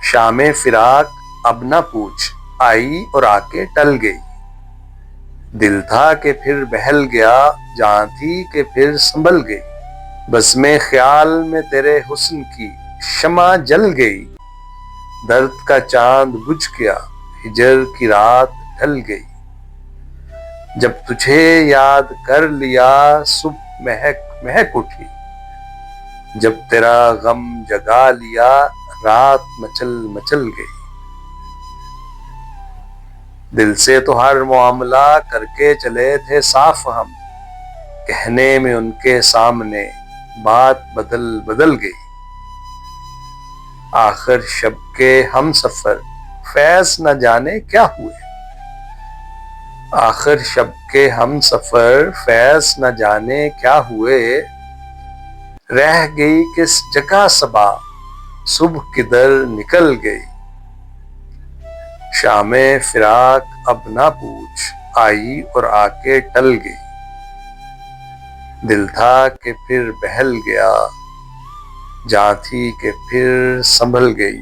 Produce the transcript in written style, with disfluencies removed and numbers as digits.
शामे फिराक अब ना पूछ, आई और आके टल गई। दिल था कि फिर बहल गया, जान थी कि फिर संभल गई। बस में ख्याल में तेरे हुस्न की शमा जल गई। दर्द का चांद बुझ गया, हिजर की रात ढल गई। जब तुझे याद कर लिया, सुबह महक महक उठी। जब तेरा गम जगा लिया, रात मचल मचल गई। दिल से तो हर मामला करके चले थे साफ हम, कहने में उनके सामने बात बदल बदल गई। आखिर शब के हम सफर फैज न जाने क्या हुए। आखिर शब के हम सफर फैज न जाने क्या हुए। रह गई किस जगह सबा, सुबह किधर निकल गई। शामे फिराक अब ना पूछ, आई और आके टल गई। दिल था कि फिर बहल गया, जान थी कि फिर संभल गई।